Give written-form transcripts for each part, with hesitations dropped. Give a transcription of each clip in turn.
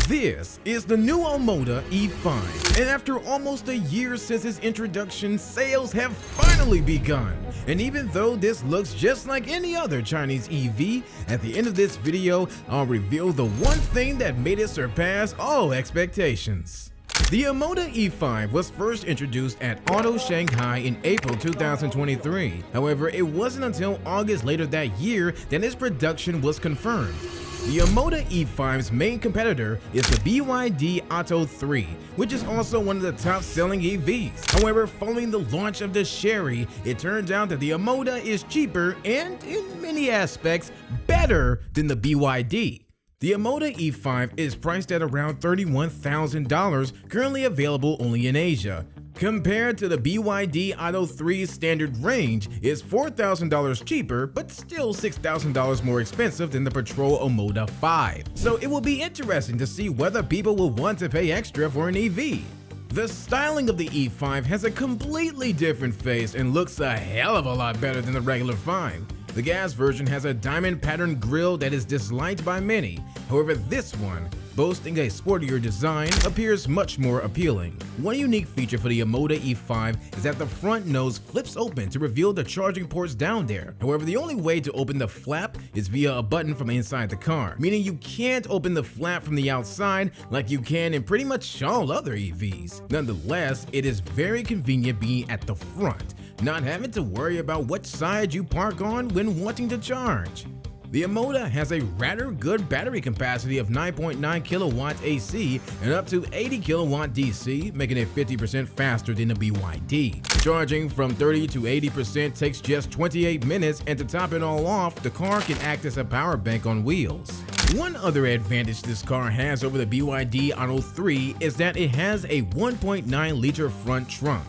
This is the new Omoda E5, and after almost a year since its introduction, sales have finally begun. And even though this looks just like any other Chinese EV, at the end of this video, I'll reveal the one thing that made it surpass all expectations. The Omoda E5 was first introduced at Auto Shanghai in April 2023. However, it wasn't until August later that year that its production was confirmed. The Omoda E5's main competitor is the BYD Atto 3, which is also one of the top-selling EVs. However, following the launch of the Chery, it turns out that the Omoda is cheaper and, in many aspects, better than the BYD. The Omoda E5 is priced at around $31,000, currently available only in Asia. Compared to the BYD Atto 3's standard range, is $4,000 cheaper, but still $6,000 more expensive than the Petrol Omoda 5. So it will be interesting to see whether people will want to pay extra for an EV. The styling of the E5 has a completely different face and looks a hell of a lot better than the regular 5. The gas version has a diamond pattern grille that is disliked by many. However, this one, boasting a sportier design, appears much more appealing. One unique feature for the Omoda E5 is that the front nose flips open to reveal the charging ports down there. However, the only way to open the flap is via a button from inside the car, meaning you can't open the flap from the outside like you can in pretty much all other EVs. Nonetheless, it is very convenient being at the front, not having to worry about what side you park on when wanting to charge. The Omoda has a rather good battery capacity of 9.9 kilowatt AC and up to 80 kilowatt DC, making it 50% faster than the BYD. Charging from 30 to 80% takes just 28 minutes, and to top it all off, the car can act as a power bank on wheels. One other advantage this car has over the BYD Atto 3 is that it has a 1.9-liter front trunk.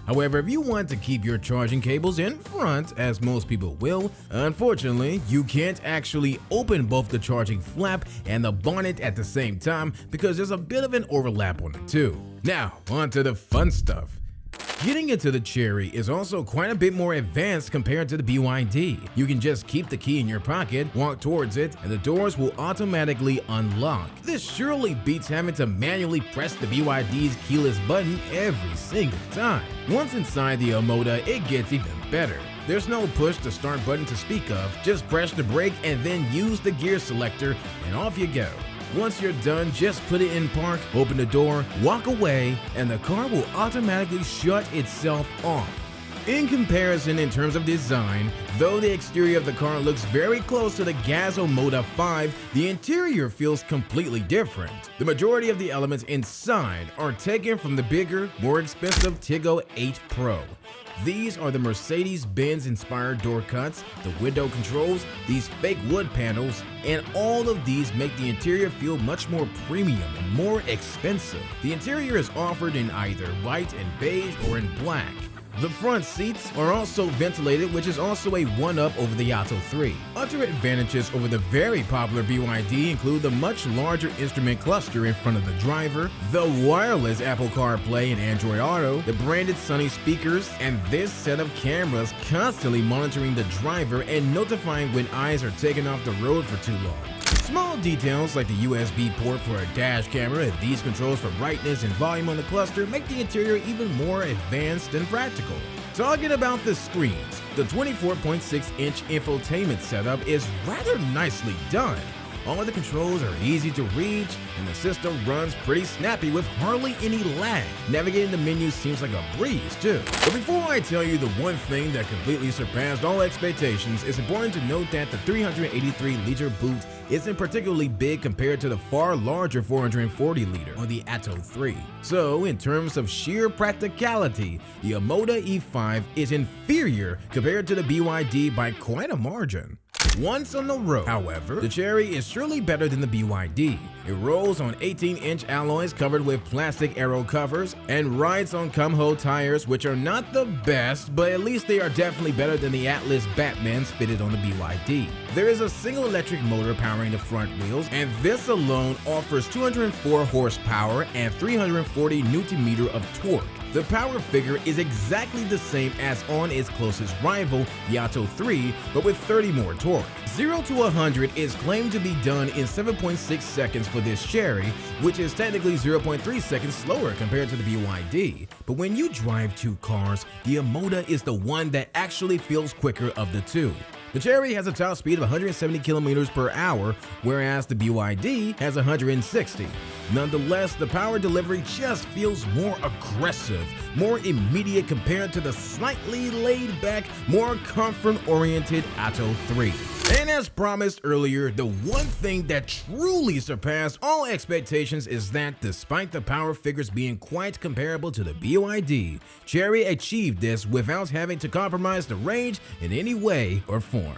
However, if you want to keep your charging cables in front, as most people will, unfortunately, you can't actually open both the charging flap and the bonnet at the same time because there's a bit of an overlap on the two. Now, on to the fun stuff. Getting into the Chery is also quite a bit more advanced compared to the BYD. You can just keep the key in your pocket, walk towards it, and the doors will automatically unlock. This surely beats having to manually press the BYD's keyless button every single time. Once inside the Omoda, it gets even better. There's no push to start button to speak of, just press the brake and then use the gear selector and off you go. Once you're done, just put it in park, open the door, walk away, and the car will automatically shut itself off. In comparison in terms of design, though the exterior of the car looks very close to the gas Omoda 5, the interior feels completely different. The majority of the elements inside are taken from the bigger, more expensive Tiggo 8 Pro. These are the Mercedes-Benz inspired door cuts, the window controls, these fake wood panels, and all of these make the interior feel much more premium and more expensive. The interior is offered in either white and beige or in black. The front seats are also ventilated, which is also a one-up over the Atto 3. Other advantages over the very popular BYD include the much larger instrument cluster in front of the driver, the wireless Apple CarPlay and Android Auto, the branded Sony speakers, and this set of cameras constantly monitoring the driver and notifying when eyes are taken off the road for too long. Small details like the USB port for a dash camera and these controls for brightness and volume on the cluster make the interior even more advanced and practical. Talking about the screens, the 24.6-inch infotainment setup is rather nicely done. All of the controls are easy to reach, and the system runs pretty snappy with hardly any lag. Navigating the menu seems like a breeze too. But before I tell you the one thing that completely surpassed all expectations, it's important to note that the 383-liter boot isn't particularly big compared to the far larger 440-liter on the Atto 3. So, in terms of sheer practicality, the Omoda E5 is inferior compared to the BYD by quite a margin. Once on the road, however, the Chery is surely better than the BYD. It rolls on 18-inch alloys covered with plastic aero covers and rides on come-ho tires, which are not the best, but at least they are definitely better than the Atlas Batmans fitted on the BYD. There is a single electric motor powering the front wheels, and this alone offers 204 horsepower and 340 Nm of torque. The power figure is exactly the same as on its closest rival, the Atto 3, but with 30 more torque. 0 to 100 is claimed to be done in 7.6 seconds for this Chery, which is technically 0.3 seconds slower compared to the BYD. But when you drive two cars, the Omoda is the one that actually feels quicker of the two. The Chery has a top speed of 170 kilometers per hour, whereas the BYD has 160. Nonetheless, the power delivery just feels more aggressive, more immediate compared to the slightly laid-back, more comfort-oriented Atto 3. And as promised earlier, the one thing that truly surpassed all expectations is that despite the power figures being quite comparable to the BYD, Chery achieved this without having to compromise the range in any way or form.